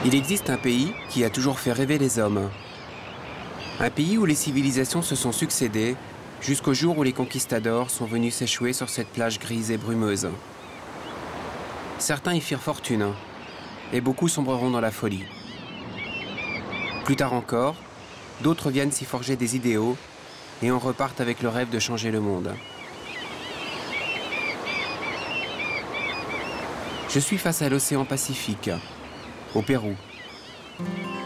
Il existe un pays qui a toujours fait rêver les hommes. Un pays où les civilisations se sont succédées jusqu'au jour où les conquistadors sont venus s'échouer sur cette plage grise et brumeuse. Certains y firent fortune, et beaucoup sombreront dans la folie. Plus tard encore, d'autres viennent s'y forger des idéaux, et on repart avec le rêve de changer le monde. Je suis face à l'océan Pacifique, au Pérou.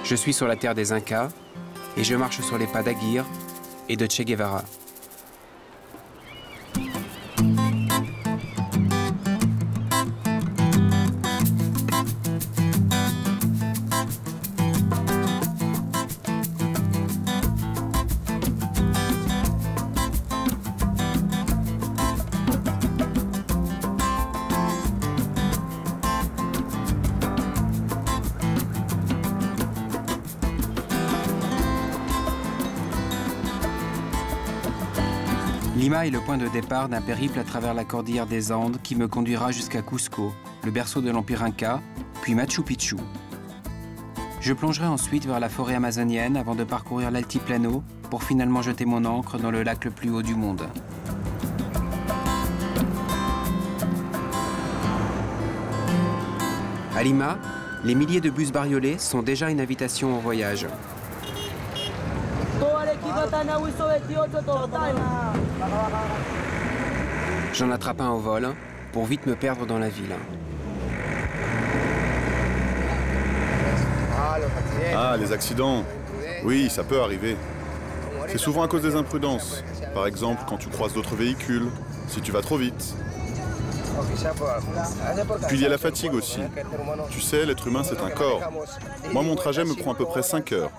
Je suis sur la terre des Incas, et je marche sur les pas d'Aguirre et de Che Guevara. Lima est le point de départ d'un périple à travers la cordillère des Andes qui me conduira jusqu'à Cusco, le berceau de l'Empire Inca, puis Machu Picchu. Je plongerai ensuite vers la forêt amazonienne avant de parcourir l'altiplano pour finalement jeter mon ancre dans le lac le plus haut du monde. À Lima, les milliers de bus bariolés sont déjà une invitation au voyage. J'en attrape un au vol pour vite me perdre dans la ville. Ah, les accidents. Oui, ça peut arriver. C'est souvent à cause des imprudences. Par exemple, quand tu croises d'autres véhicules, si tu vas trop vite. Puis il y a la fatigue aussi. Tu sais, l'être humain, c'est un corps. Moi, mon trajet me prend à peu près 5 heures.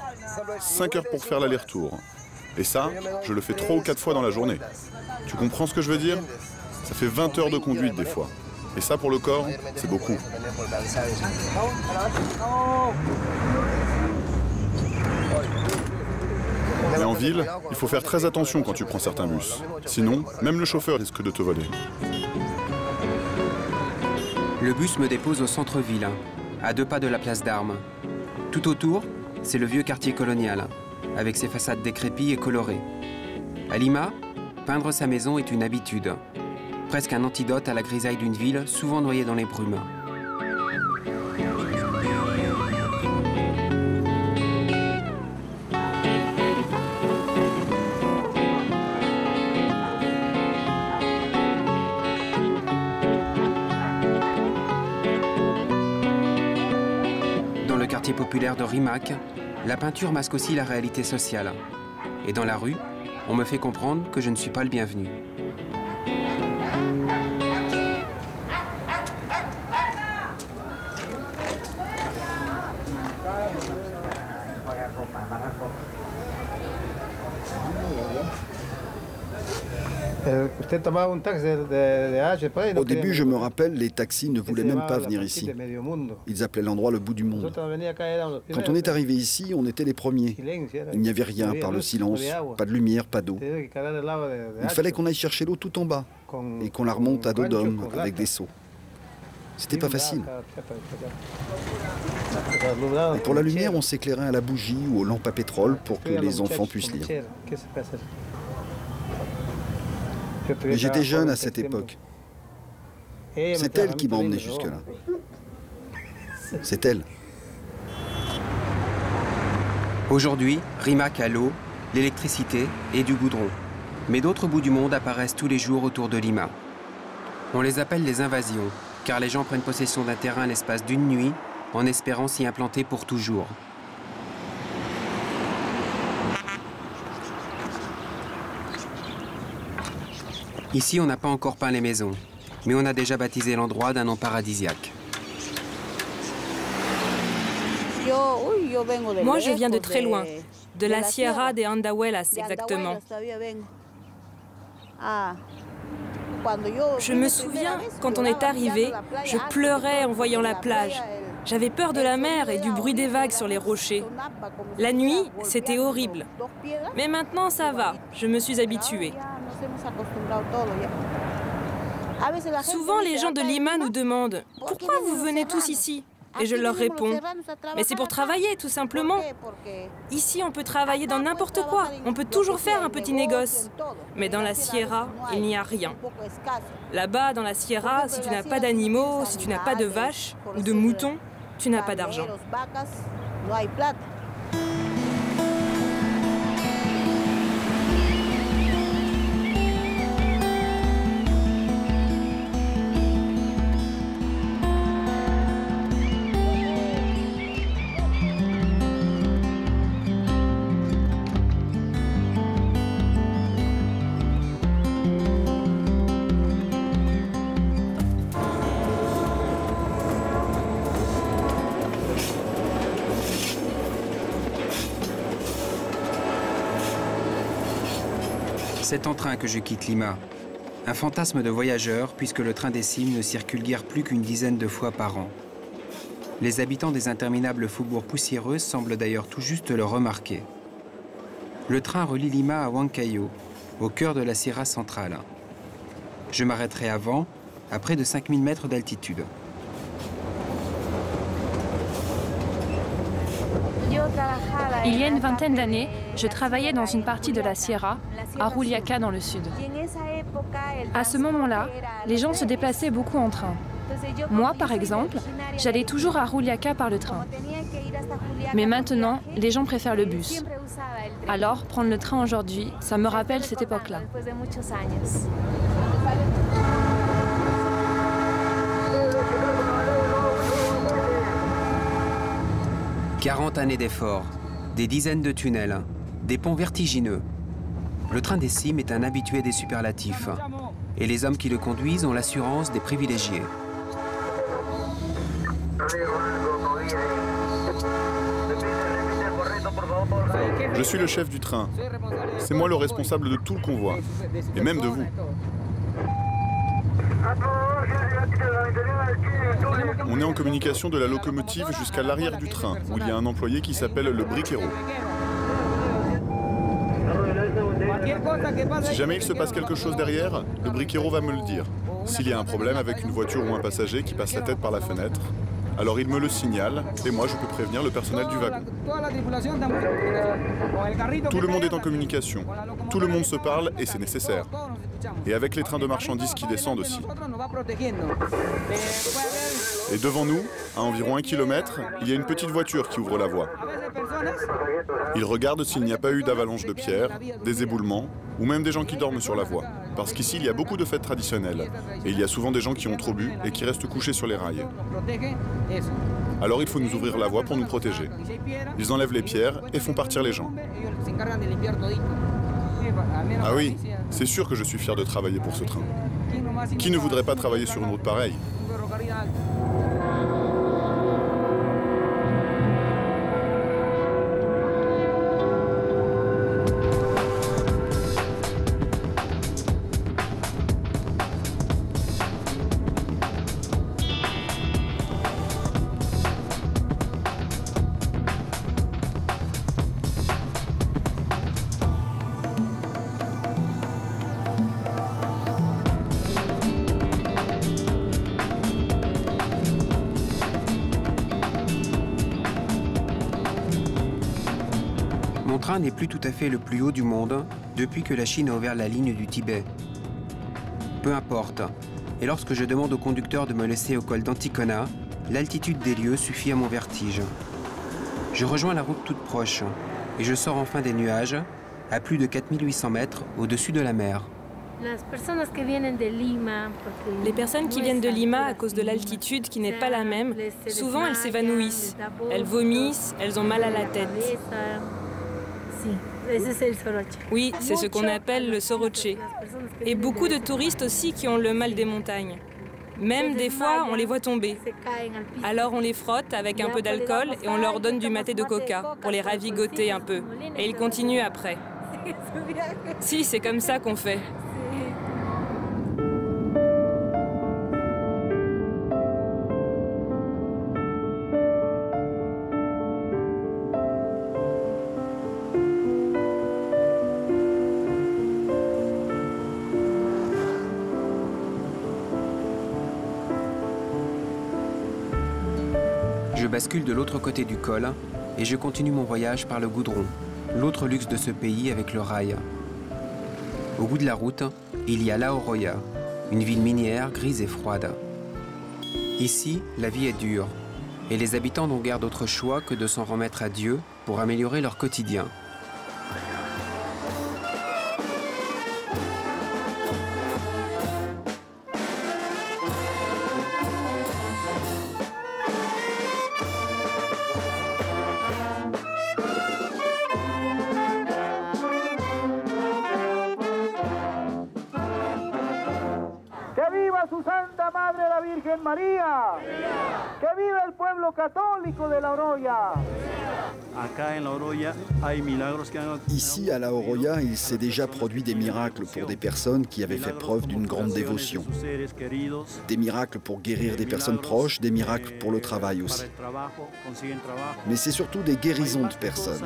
5 heures pour faire l'aller-retour. Et ça, je le fais 3 ou 4 fois dans la journée. Tu comprends ce que je veux dire? Ça fait 20 heures de conduite des fois. Et ça, pour le corps, c'est beaucoup. Mais en ville, il faut faire très attention quand tu prends certains bus. Sinon, même le chauffeur risque de te voler. Le bus me dépose au centre-ville, à 2 pas de la place d'Armes. Tout autour, c'est le vieux quartier colonial, avec ses façades décrépies et colorées. À Lima, peindre sa maison est une habitude, presque un antidote à la grisaille d'une ville souvent noyée dans les brumes. Dans le quartier populaire de Rimac, la peinture masque aussi la réalité sociale. Et dans la rue, on me fait comprendre que je ne suis pas le bienvenu. Au début, je me rappelle, les taxis ne voulaient même pas venir ici. Ils appelaient l'endroit le bout du monde. Quand on est arrivé ici, on était les premiers. Il n'y avait rien par le silence, pas de lumière, pas d'eau. Il fallait qu'on aille chercher l'eau tout en bas et qu'on la remonte à dos d'homme avec des seaux. C'était pas facile. Et pour la lumière, on s'éclairait à la bougie ou aux lampes à pétrole pour que les enfants puissent lire. Mais j'étais jeune à cette époque. C'est elle qui m'a emmené jusque-là. C'est elle. Aujourd'hui, Rimac a l'eau, l'électricité et du goudron. Mais d'autres bouts du monde apparaissent tous les jours autour de Lima. On les appelle les invasions, car les gens prennent possession d'un terrain l'espace d'une nuit en espérant s'y implanter pour toujours. Ici, on n'a pas encore peint les maisons, mais on a déjà baptisé l'endroit d'un nom paradisiaque. Moi, je viens de très loin, de la Sierra de Andahuelas exactement. Je me souviens, quand on est arrivé, je pleurais en voyant la plage. J'avais peur de la mer et du bruit des vagues sur les rochers. La nuit, c'était horrible. Mais maintenant, ça va, je me suis habituée. Souvent, les gens de Lima nous demandent « Pourquoi vous venez tous ici ?» Et je leur réponds, mais c'est pour travailler, tout simplement. Ici, on peut travailler dans n'importe quoi. On peut toujours faire un petit négoce. Mais dans la Sierra, il n'y a rien. Là-bas, dans la Sierra, si tu n'as pas d'animaux, si tu n'as pas de vaches ou de moutons, tu n'as pas d'argent. C'est en train que je quitte Lima. Un fantasme de voyageur puisque le train des cimes ne circule guère plus qu'une dizaine de fois par an. Les habitants des interminables faubourgs poussiéreux semblent d'ailleurs tout juste le remarquer. Le train relie Lima à Huancayo, au cœur de la Sierra centrale. Je m'arrêterai avant, à près de 5000 mètres d'altitude. Il y a une vingtaine d'années, je travaillais dans une partie de la Sierra, à Juliaca dans le sud. À ce moment-là, les gens se déplaçaient beaucoup en train. Moi, par exemple, j'allais toujours à Juliaca par le train. Mais maintenant, les gens préfèrent le bus. Alors, prendre le train aujourd'hui, ça me rappelle cette époque-là. 40 années d'efforts, des dizaines de tunnels, des ponts vertigineux. Le train des cimes est un habitué des superlatifs. Et les hommes qui le conduisent ont l'assurance des privilégiés. Je suis le chef du train. C'est moi le responsable de tout le convoi. Et même de vous. On est en communication de la locomotive jusqu'à l'arrière du train, où il y a un employé qui s'appelle le briquero. Si jamais il se passe quelque chose derrière, le briquero va me le dire. S'il y a un problème avec une voiture ou un passager qui passe la tête par la fenêtre, alors il me le signale et moi je peux prévenir le personnel du wagon. Tout le monde est en communication. Tout le monde se parle et c'est nécessaire. Et avec les trains de marchandises qui descendent aussi. Et devant nous, à environ 1 kilomètre, il y a une petite voiture qui ouvre la voie. Il regarde s'il n'y a pas eu d'avalanche de pierres, des éboulements, ou même des gens qui dorment sur la voie. Parce qu'ici, il y a beaucoup de fêtes traditionnelles. Et il y a souvent des gens qui ont trop bu et qui restent couchés sur les rails. Alors il faut nous ouvrir la voie pour nous protéger. Ils enlèvent les pierres et font partir les gens. Ah oui, c'est sûr que je suis fier de travailler pour ce train. Qui ne voudrait pas travailler sur une route pareille ? Mon train n'est plus tout à fait le plus haut du monde depuis que la Chine a ouvert la ligne du Tibet. Peu importe. Et lorsque je demande au conducteur de me laisser au col d'Anticona, l'altitude des lieux suffit à mon vertige. Je rejoins la route toute proche et je sors enfin des nuages à plus de 4800 mètres au-dessus de la mer. Les personnes qui viennent de Lima à cause de l'altitude qui n'est pas la même, souvent elles s'évanouissent. Elles vomissent, elles ont mal à la tête. Oui, c'est ce qu'on appelle le soroche. Et beaucoup de touristes aussi qui ont le mal des montagnes. Même des fois, on les voit tomber. Alors on les frotte avec un peu d'alcool et on leur donne du maté de coca pour les ravigoter un peu. Et ils continuent après. Si, c'est comme ça qu'on fait. Je bascule de l'autre côté du col et je continue mon voyage par le goudron, l'autre luxe de ce pays avec le rail. Au bout de la route, il y a La Oroya, une ville minière grise et froide. Ici, la vie est dure et les habitants n'ont guère d'autre choix que de s'en remettre à Dieu pour améliorer leur quotidien. Su Santa Madre la Virgen María. Que viva el pueblo católico de La Oroya. Ici, à La Oroya, il s'est déjà produit des miracles pour des personnes qui avaient fait preuve d'une grande dévotion. Des miracles pour guérir des personnes proches, des miracles pour le travail aussi. Mais c'est surtout des guérisons de personnes.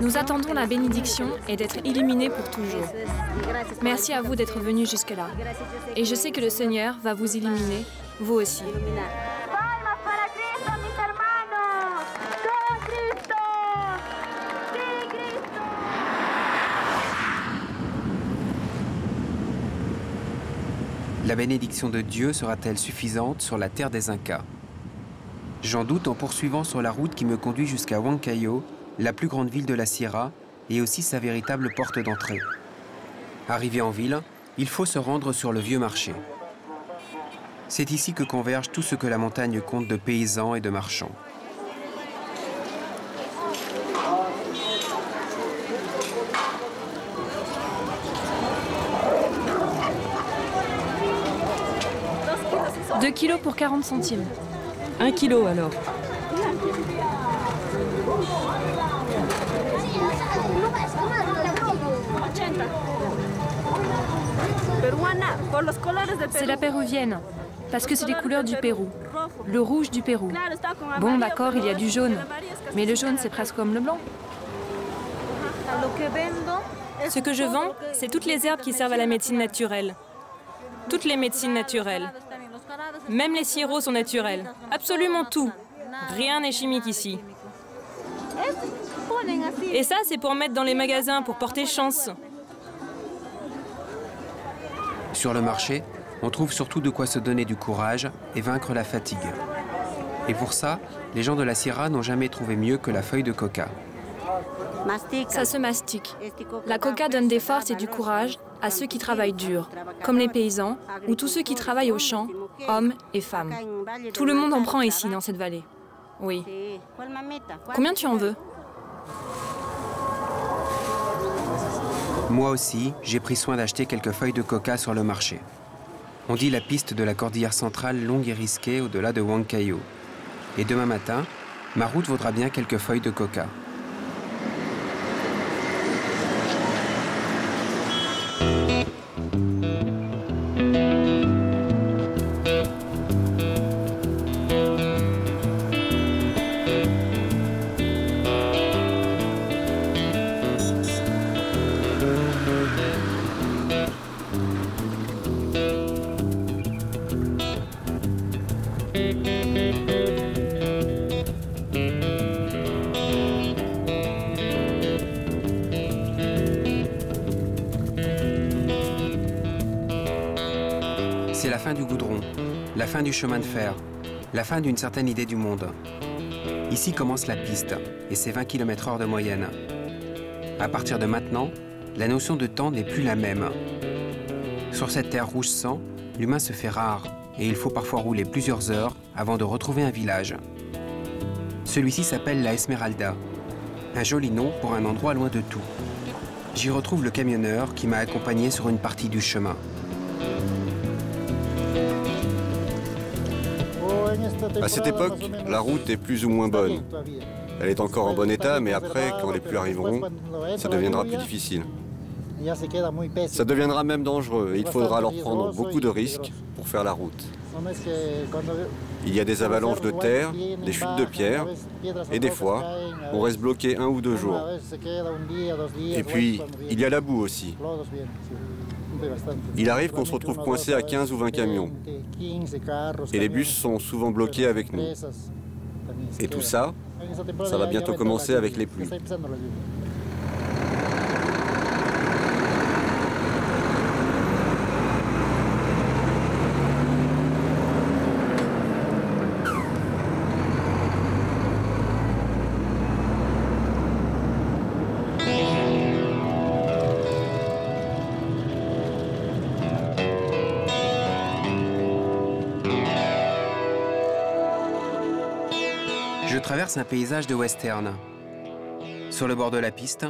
Nous attendons la bénédiction et d'être illuminés pour toujours. Merci à vous d'être venus jusque-là. Et je sais que le Seigneur va vous illuminer, vous aussi. La bénédiction de Dieu sera-t-elle suffisante sur la terre des Incas? J'en doute en poursuivant sur la route qui me conduit jusqu'à Huancayo, la plus grande ville de la Sierra et aussi sa véritable porte d'entrée. Arrivé en ville, il faut se rendre sur le vieux marché. C'est ici que converge tout ce que la montagne compte de paysans et de marchands. « 2 kilos pour 40 centimes. 1 kilo alors. C'est la péruvienne, parce que c'est les couleurs du Pérou. Le rouge du Pérou. Bon, d'accord, il y a du jaune, mais le jaune, c'est presque comme le blanc. Ce que je vends, c'est toutes les herbes qui servent à la médecine naturelle. Toutes les médecines naturelles. Même les sirops sont naturels. Absolument tout. Rien n'est chimique ici. Et ça, c'est pour mettre dans les magasins, pour porter chance. Sur le marché, on trouve surtout de quoi se donner du courage et vaincre la fatigue. Et pour ça, les gens de la Sierra n'ont jamais trouvé mieux que la feuille de coca. Ça se mastique. La coca donne des forces et du courage à ceux qui travaillent dur, comme les paysans ou tous ceux qui travaillent au champ, hommes et femmes. Tout le monde en prend ici, dans cette vallée. Oui. Combien tu en veux? Moi aussi, j'ai pris soin d'acheter quelques feuilles de coca sur le marché. On dit la piste de la cordillère centrale longue et risquée au-delà de Huancayo. Et demain matin, ma route vaudra bien quelques feuilles de coca. C'est la fin du goudron, la fin du chemin de fer, la fin d'une certaine idée du monde. Ici commence la piste et ses 20 km/h de moyenne. À partir de maintenant, la notion de temps n'est plus la même. Sur cette terre rouge sang, l'humain se fait rare et il faut parfois rouler plusieurs heures avant de retrouver un village. Celui-ci s'appelle la Esmeralda, un joli nom pour un endroit loin de tout. J'y retrouve le camionneur qui m'a accompagné sur une partie du chemin. À cette époque, la route est plus ou moins bonne. Elle est encore en bon état, mais après, quand les pluies arriveront, ça deviendra plus difficile. Ça deviendra même dangereux et il faudra alors prendre beaucoup de risques pour faire la route. Il y a des avalanches de terre, des chutes de pierres, et des fois, on reste bloqué 1 ou 2 jours. Et puis, il y a la boue aussi. Il arrive qu'on se retrouve coincé à 15 ou 20 camions. Et les bus sont souvent bloqués avec nous. Et tout ça, ça va bientôt commencer avec les pluies. Je traverse un paysage de western. Sur le bord de la piste,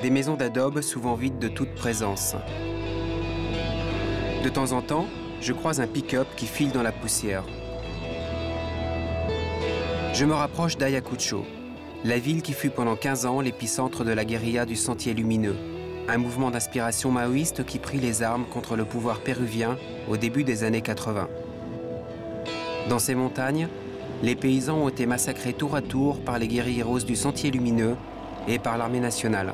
des maisons d'adobe souvent vides de toute présence. De temps en temps, je croise un pick-up qui file dans la poussière. Je me rapproche d'Ayacucho, la ville qui fut pendant 15 ans l'épicentre de la guérilla du Sentier Lumineux, un mouvement d'inspiration maoïste qui prit les armes contre le pouvoir péruvien au début des années 80. Dans ces montagnes, les paysans ont été massacrés tour à tour par les guérilleros du Sentier Lumineux et par l'armée nationale.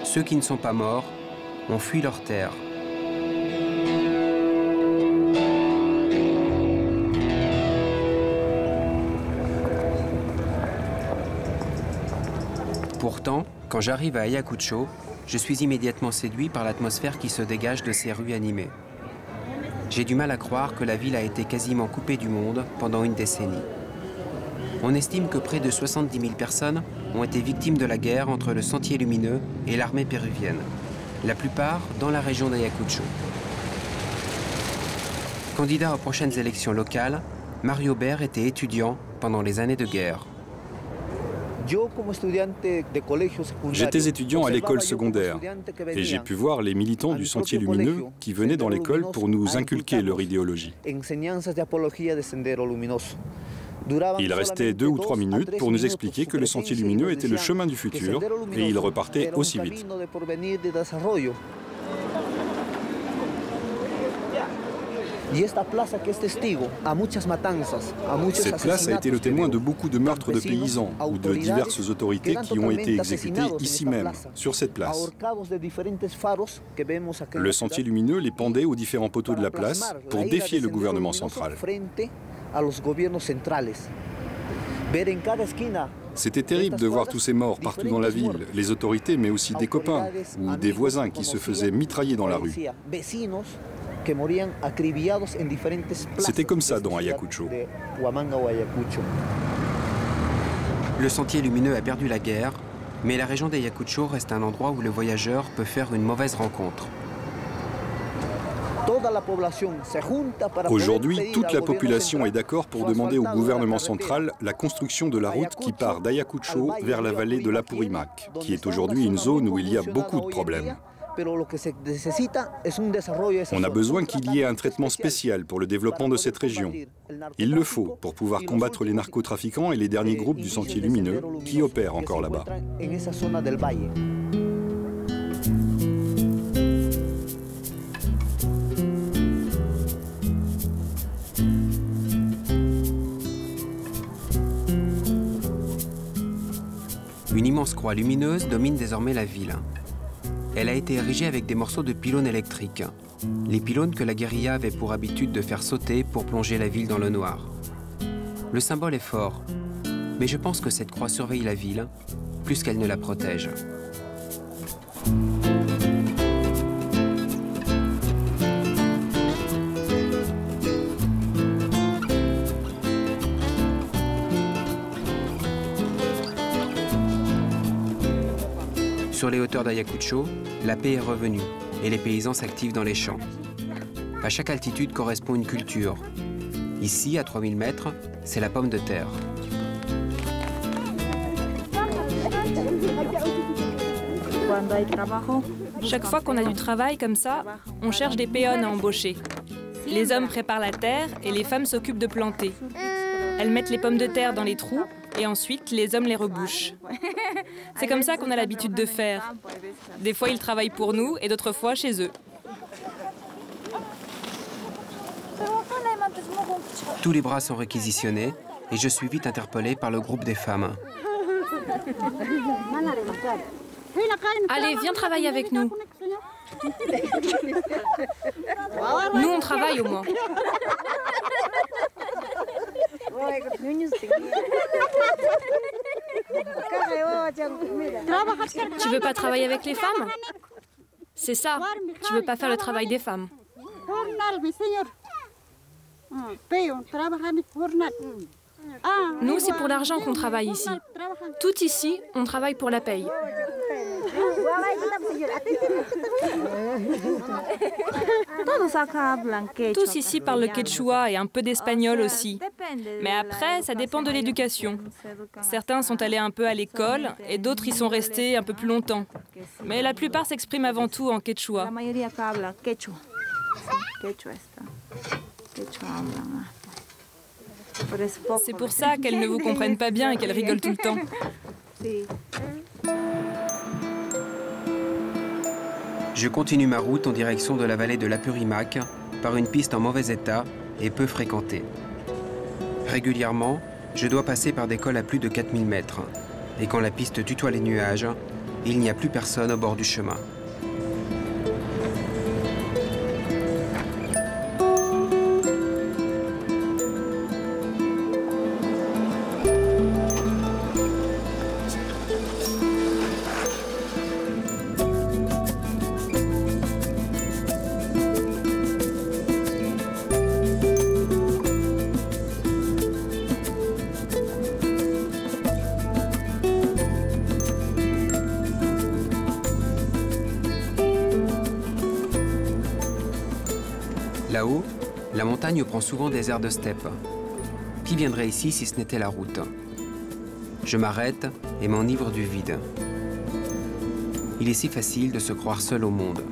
Ceux qui ne sont pas morts ont fui leurs terres. Pourtant, quand j'arrive à Ayacucho, je suis immédiatement séduit par l'atmosphère qui se dégage de ces rues animées. J'ai du mal à croire que la ville a été quasiment coupée du monde pendant une décennie. On estime que près de 70 000 personnes ont été victimes de la guerre entre le Sentier Lumineux et l'armée péruvienne, la plupart dans la région d'Ayacucho. Candidat aux prochaines élections locales, Mario Ber était étudiant pendant les années de guerre. J'étais étudiant à l'école secondaire et j'ai pu voir les militants du Sentier Lumineux qui venaient dans l'école pour nous inculquer leur idéologie. Ils restaient 2 ou 3 minutes pour nous expliquer que le Sentier Lumineux était le chemin du futur et ils repartaient aussi vite. Cette place a été le témoin de beaucoup de meurtres de paysans ou de diverses autorités qui ont été exécutées ici même, sur cette place. Le Sentier Lumineux les pendait aux différents poteaux de la place pour défier le gouvernement central. C'était terrible de voir tous ces morts partout dans la ville, les autorités mais aussi des copains ou des voisins qui se faisaient mitrailler dans la rue. C'était comme ça dans Ayacucho. Le Sentier Lumineux a perdu la guerre, mais la région d'Ayacucho reste un endroit où le voyageur peut faire une mauvaise rencontre. Aujourd'hui, toute la population est d'accord pour demander au gouvernement central la construction de la route qui part d'Ayacucho vers la vallée de l'Apurimac, qui est aujourd'hui une zone où il y a beaucoup de problèmes. On a besoin qu'il y ait un traitement spécial pour le développement de cette région. Il le faut pour pouvoir combattre les narcotrafiquants et les derniers groupes du Sentier Lumineux qui opèrent encore là-bas. Une immense croix lumineuse domine désormais la ville. Elle a été érigée avec des morceaux de pylônes électriques. Les pylônes que la guérilla avait pour habitude de faire sauter pour plonger la ville dans le noir. Le symbole est fort, mais je pense que cette croix surveille la ville plus qu'elle ne la protège. Sur les hauteurs d'Ayacucho, la paix est revenue et les paysans s'activent dans les champs. À chaque altitude correspond une culture. Ici, à 3000 mètres, c'est la pomme de terre. Chaque fois qu'on a du travail comme ça, on cherche des péonnes à embaucher. Les hommes préparent la terre et les femmes s'occupent de planter. Elles mettent les pommes de terre dans les trous et ensuite les hommes les rebouchent. C'est comme ça qu'on a l'habitude de faire. Des fois, ils travaillent pour nous et d'autres fois chez eux. Tous les bras sont réquisitionnés et je suis vite interpellé par le groupe des femmes. Allez, viens travailler avec nous. Nous, on travaille au moins. Tu veux pas travailler avec les femmes? C'est ça. Tu veux pas faire le travail des femmes. Nous, c'est pour l'argent qu'on travaille ici. Tout ici, on travaille pour la paye. Tous ici parlent le quechua et un peu d'espagnol aussi. Mais après, ça dépend de l'éducation. Certains sont allés un peu à l'école et d'autres y sont restés un peu plus longtemps. Mais la plupart s'expriment avant tout en quechua. C'est pour ça qu'elles ne vous comprennent pas bien et qu'elles rigolent tout le temps. Je continue ma route en direction de la vallée de l'Apurimac par une piste en mauvais état et peu fréquentée. Régulièrement, je dois passer par des cols à plus de 4000 mètres. Et quand la piste tutoie les nuages, il n'y a plus personne au bord du chemin. Là-haut, la montagne prend souvent des airs de steppe. Qui viendrait ici si ce n'était la route? Je m'arrête et m'enivre du vide. Il est si facile de se croire seul au monde.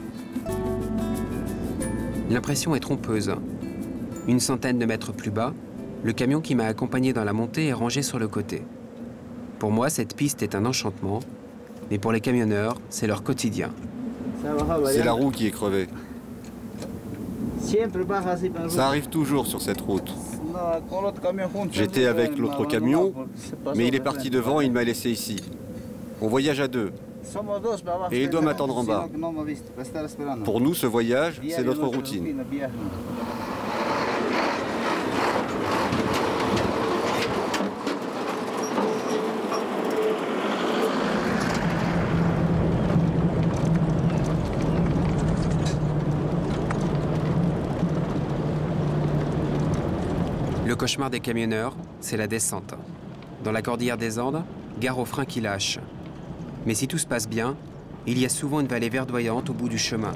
L'impression est trompeuse. Une centaine de mètres plus bas, le camion qui m'a accompagné dans la montée est rangé sur le côté. Pour moi, cette piste est un enchantement, mais pour les camionneurs, c'est leur quotidien. C'est la roue qui est crevée. Ça arrive toujours sur cette route. J'étais avec l'autre camion, mais il est parti devant et il m'a laissé ici. On voyage à deux. Et il doit m'attendre en bas. Pour nous, ce voyage, c'est notre routine. Le cauchemar des camionneurs, c'est la descente. Dans la cordillère des Andes, gare aux freins qui lâchent. Mais si tout se passe bien, il y a souvent une vallée verdoyante au bout du chemin.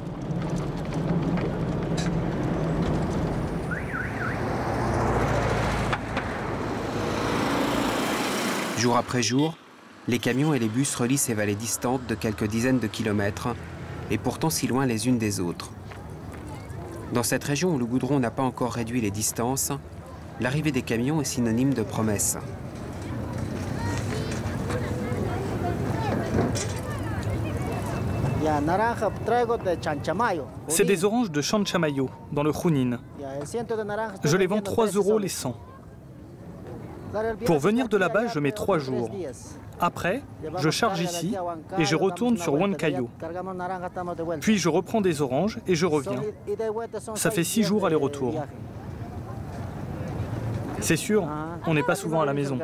Jour après jour, les camions et les bus relient ces vallées distantes de quelques dizaines de kilomètres, et pourtant si loin les unes des autres. Dans cette région où le goudron n'a pas encore réduit les distances, l'arrivée des camions est synonyme de promesse. C'est des oranges de Chanchamayo, dans le Junín. Je les vends 3 € les 100. Pour venir de là-bas, je mets 3 jours. Après, je charge ici et je retourne sur Huancayo. Puis je reprends des oranges et je reviens. Ça fait 6 jours aller-retour. C'est sûr, on n'est pas souvent à la maison.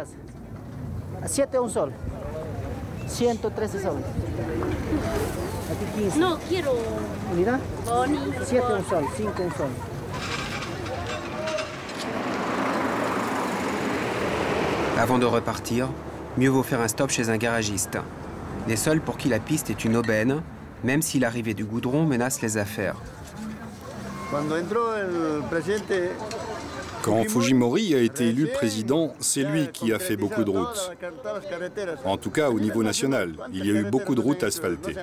Avant de repartir, mieux vaut faire un stop chez un garagiste. Les seuls pour qui la piste est une aubaine, même si l'arrivée du goudron menace les affaires. Quand Fujimori a été élu président, c'est lui qui a fait beaucoup de routes. En tout cas, au niveau national, il y a eu beaucoup de routes asphaltées.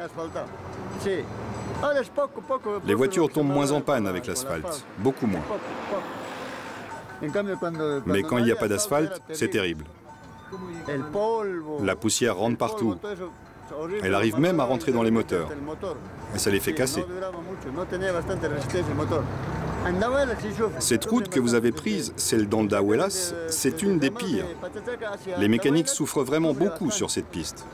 Les voitures tombent moins en panne avec l'asphalte, beaucoup moins. Mais quand il n'y a pas d'asphalte, c'est terrible. La poussière rentre partout. Elle arrive même à rentrer dans les moteurs. Et ça les fait casser. Cette route que vous avez prise, celle d'Andahuelas, c'est une des pires. Les mécaniques souffrent vraiment beaucoup sur cette piste.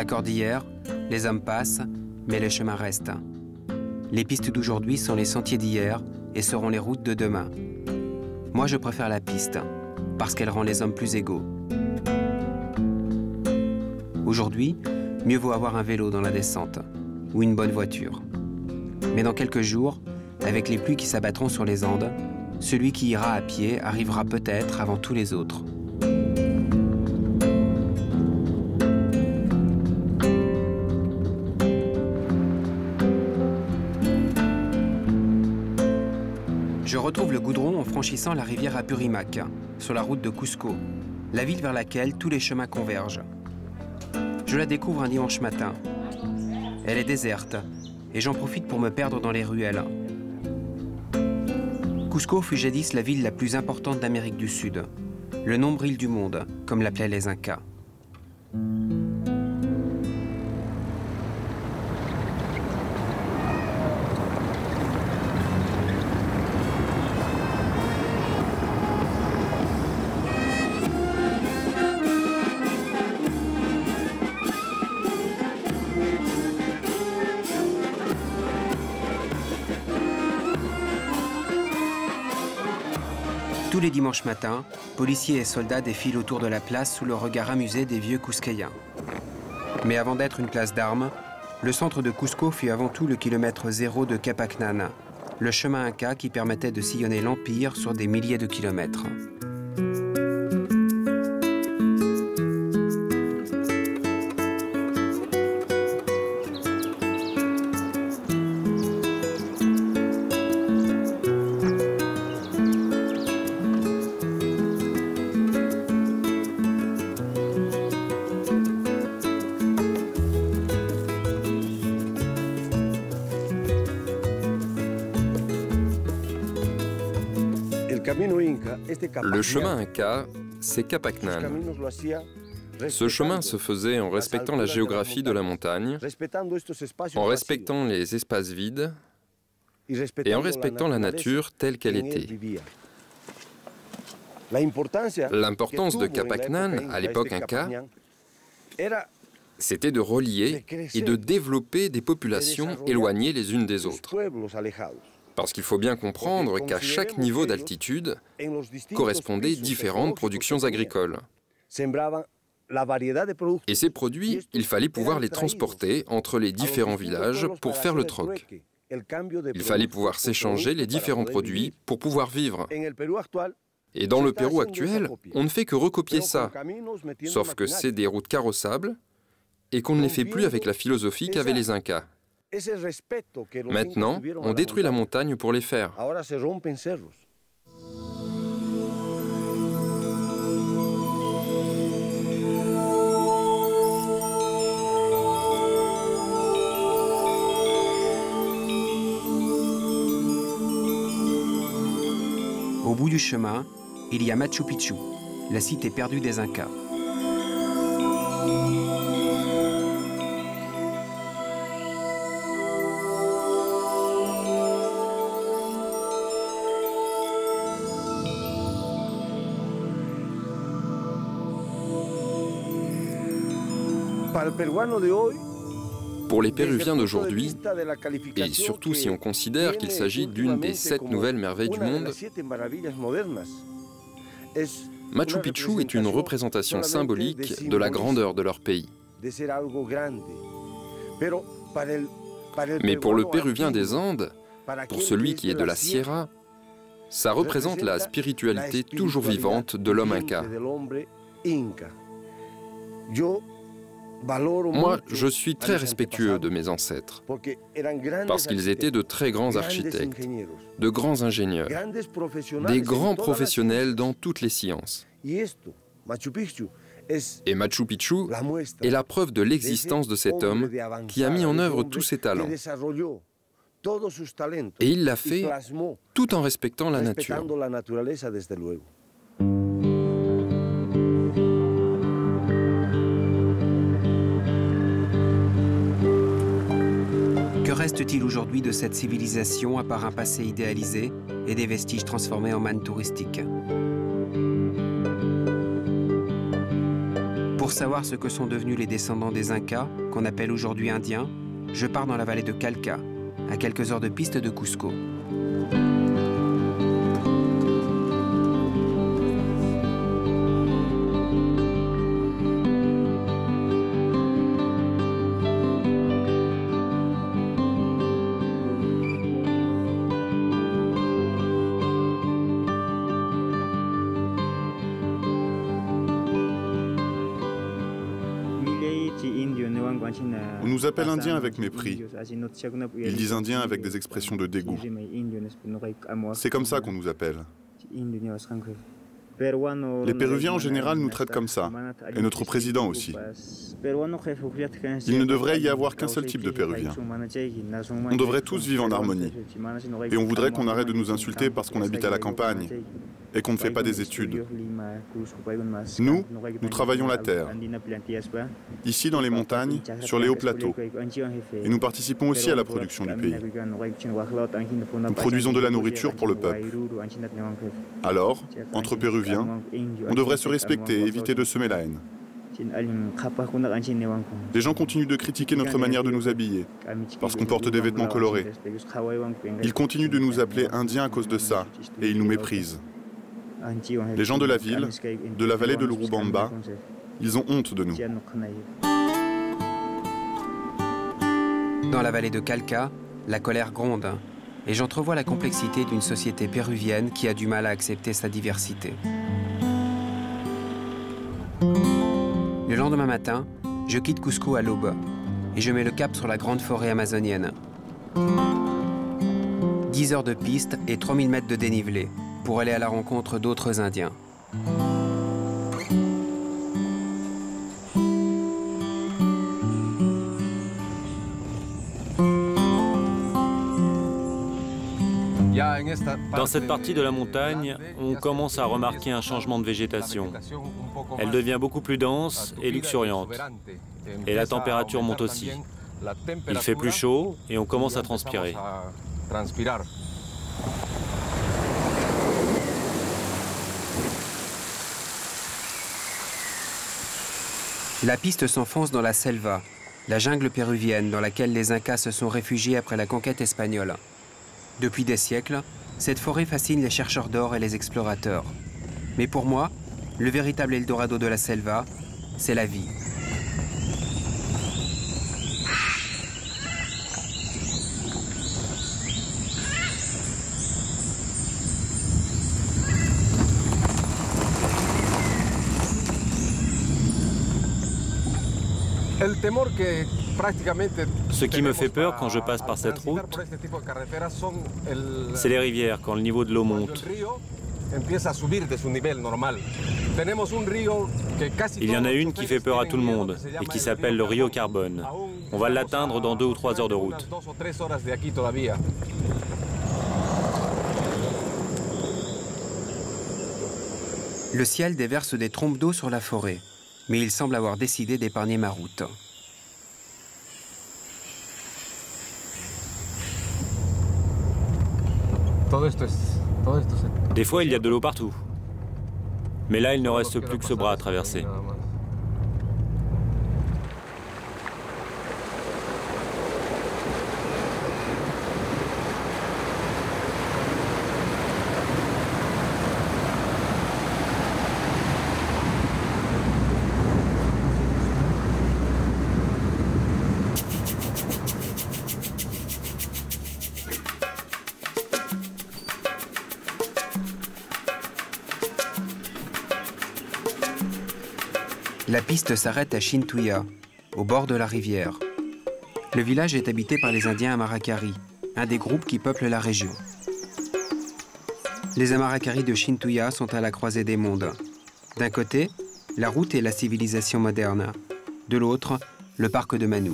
Cordillère, les hommes passent, mais les chemins restent. Les pistes d'aujourd'hui sont les sentiers d'hier et seront les routes de demain. Moi, je préfère la piste, parce qu'elle rend les hommes plus égaux. Aujourd'hui, mieux vaut avoir un vélo dans la descente, ou une bonne voiture. Mais dans quelques jours, avec les pluies qui s'abattront sur les Andes, celui qui ira à pied arrivera peut-être avant tous les autres. Je retrouve le goudron en franchissant la rivière Apurimac, sur la route de Cusco, la ville vers laquelle tous les chemins convergent. Je la découvre un dimanche matin. Elle est déserte, et j'en profite pour me perdre dans les ruelles. Cusco fut jadis la ville la plus importante d'Amérique du Sud, le nombril du monde, comme l'appelaient les Incas. Tous les dimanches matins, policiers et soldats défilent autour de la place sous le regard amusé des vieux Cusquéens. Mais avant d'être une place d'armes, le centre de Cusco fut avant tout le kilomètre zéro de Capacnan, le chemin inca qui permettait de sillonner l'Empire sur des milliers de kilomètres. Le chemin Inca, c'est Capacnan. Ce chemin se faisait en respectant la géographie de la montagne, en respectant les espaces vides et en respectant la nature telle qu'elle était. L'importance de Capacnan, à l'époque Inca, c'était de relier et de développer des populations éloignées les unes des autres. Parce qu'il faut bien comprendre qu'à chaque niveau d'altitude correspondaient différentes productions agricoles. Et ces produits, il fallait pouvoir les transporter entre les différents villages pour faire le troc. Il fallait pouvoir s'échanger les différents produits pour pouvoir vivre. Et dans le Pérou actuel, on ne fait que recopier ça, sauf que c'est des routes carrossables et qu'on ne les fait plus avec la philosophie qu'avaient les Incas. Maintenant, on détruit la montagne pour les faire. Au bout du chemin, il y a Machu Picchu, la cité perdue des Incas. Pour les Péruviens d'aujourd'hui, et surtout si on considère qu'il s'agit d'une des 7 nouvelles merveilles du monde, Machu Picchu est une représentation symbolique de la grandeur de leur pays. Mais pour le Péruvien des Andes, pour celui qui est de la Sierra, ça représente la spiritualité toujours vivante de l'homme inca. Moi, je suis très respectueux de mes ancêtres, parce qu'ils étaient de très grands architectes, de grands ingénieurs, des grands professionnels dans toutes les sciences. Et Machu Picchu est la preuve de l'existence de cet homme qui a mis en œuvre tous ses talents. Et il l'a fait tout en respectant la nature. Que reste-t-il aujourd'hui de cette civilisation à part un passé idéalisé et des vestiges transformés en mannes touristiques? Pour savoir ce que sont devenus les descendants des Incas, qu'on appelle aujourd'hui Indiens, je pars dans la vallée de Calca, à quelques heures de piste de Cusco. On nous appelle Indiens avec mépris. Ils disent Indiens avec des expressions de dégoût. C'est comme ça qu'on nous appelle. Les Péruviens en général nous traitent comme ça, et notre président aussi. Il ne devrait y avoir qu'un seul type de Péruviens. On devrait tous vivre en harmonie. Et on voudrait qu'on arrête de nous insulter parce qu'on habite à la campagne et qu'on ne fait pas des études. Nous travaillons la terre, ici dans les montagnes, sur les hauts plateaux. Et nous participons aussi à la production du pays. Nous produisons de la nourriture pour le peuple. Alors, entre Péruviens, on devrait se respecter et éviter de semer la haine. Les gens continuent de critiquer notre manière de nous habiller, parce qu'on porte des vêtements colorés. Ils continuent de nous appeler Indiens à cause de ça, et ils nous méprisent. Les gens de la ville, de la vallée de l'Urubamba, ils ont honte de nous. Dans la vallée de Calca, la colère gronde, et j'entrevois la complexité d'une société péruvienne qui a du mal à accepter sa diversité. Le lendemain matin, je quitte Cusco à l'aube, et je mets le cap sur la grande forêt amazonienne. 10 heures de piste et 3000 mètres de dénivelé, pour aller à la rencontre d'autres Indiens. Dans cette partie de la montagne, on commence à remarquer un changement de végétation. Elle devient beaucoup plus dense et luxuriante. Et la température monte aussi. Il fait plus chaud et on commence à transpirer. La piste s'enfonce dans la selva, la jungle péruvienne dans laquelle les Incas se sont réfugiés après la conquête espagnole. Depuis des siècles, cette forêt fascine les chercheurs d'or et les explorateurs. Mais pour moi, le véritable Eldorado de la selva, c'est la vie. Ce qui me fait peur quand je passe par cette route, c'est les rivières quand le niveau de l'eau monte. Il y en a une qui fait peur à tout le monde et qui s'appelle le Rio Carbone. On va l'atteindre dans 2 ou 3 heures de route. Le ciel déverse des trompes d'eau sur la forêt, mais il semble avoir décidé d'épargner ma route. Des fois, il y a de l'eau partout. Mais là, il ne reste plus que ce bras à traverser. La piste s'arrête à Chintuya, au bord de la rivière. Le village est habité par les Indiens Amaracari, un des groupes qui peuplent la région. Les Amaracari de Chintuya sont à la croisée des mondes. D'un côté, la route et la civilisation moderne. De l'autre, le parc de Manu.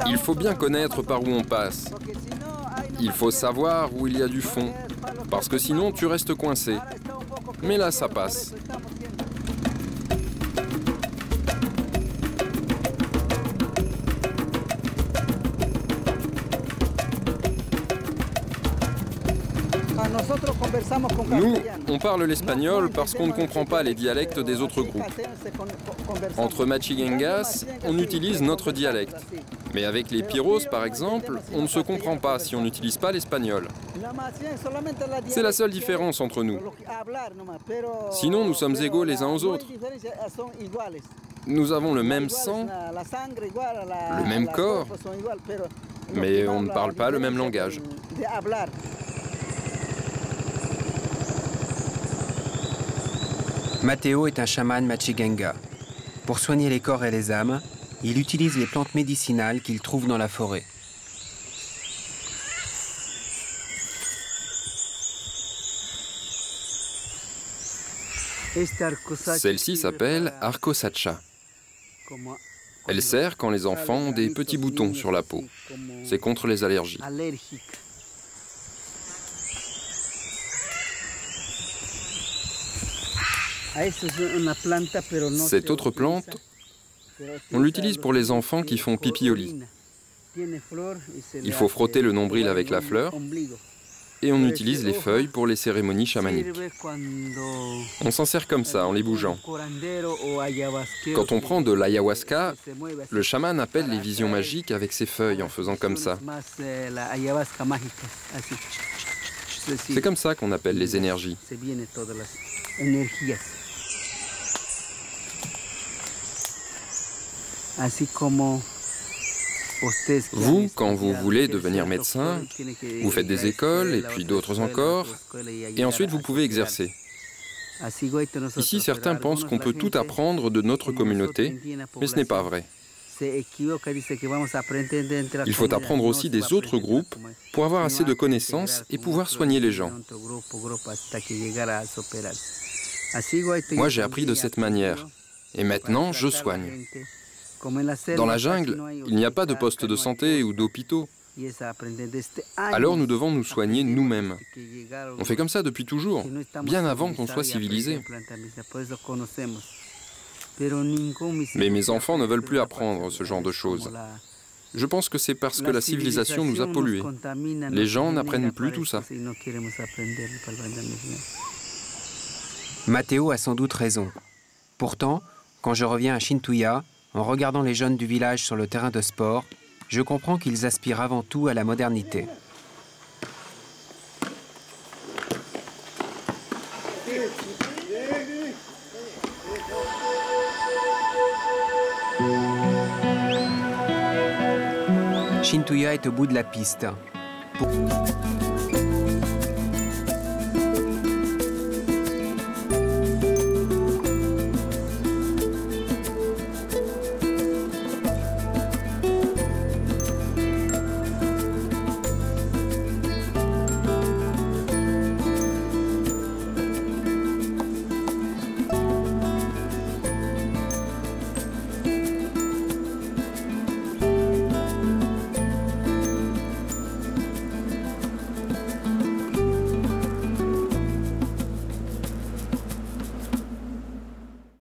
Il faut bien connaître par où on passe. Il faut savoir où il y a du fond, parce que sinon tu restes coincé. Mais là, ça passe. Nous, on parle l'espagnol parce qu'on ne comprend pas les dialectes des autres groupes. Entre Machigengas, on utilise notre dialecte. Mais avec les Piros, par exemple, on ne se comprend pas si on n'utilise pas l'espagnol. C'est la seule différence entre nous. Sinon, nous sommes égaux les uns aux autres. Nous avons le même sang, le même corps, mais on ne parle pas le même langage. Mateo est un chaman Machigenga. Pour soigner les corps et les âmes, il utilise les plantes médicinales qu'il trouve dans la forêt. Celle-ci s'appelle Arcosacha. Elle sert quand les enfants ont des petits boutons sur la peau. C'est contre les allergies. Cette autre plante, on l'utilise pour les enfants qui font pipi au lit. Il faut frotter le nombril avec la fleur et on utilise les feuilles pour les cérémonies chamaniques. On s'en sert comme ça, en les bougeant. Quand on prend de l'ayahuasca, le chaman appelle les visions magiques avec ses feuilles en faisant comme ça. C'est comme ça qu'on appelle les énergies. Vous, quand vous voulez devenir médecin, vous faites des écoles et puis d'autres encore, et ensuite vous pouvez exercer. Ici, certains pensent qu'on peut tout apprendre de notre communauté, mais ce n'est pas vrai. Il faut apprendre aussi des autres groupes pour avoir assez de connaissances et pouvoir soigner les gens. Moi, j'ai appris de cette manière, et maintenant, je soigne. Dans la jungle, il n'y a pas de poste de santé ou d'hôpitaux. Alors nous devons nous soigner nous-mêmes. On fait comme ça depuis toujours, bien avant qu'on soit civilisé. Mais mes enfants ne veulent plus apprendre ce genre de choses. Je pense que c'est parce que la civilisation nous a pollués. Les gens n'apprennent plus tout ça. Mateo a sans doute raison. Pourtant, quand je reviens à Shintuya, en regardant les jeunes du village sur le terrain de sport, je comprends qu'ils aspirent avant tout à la modernité. Shintuya est au bout de la piste.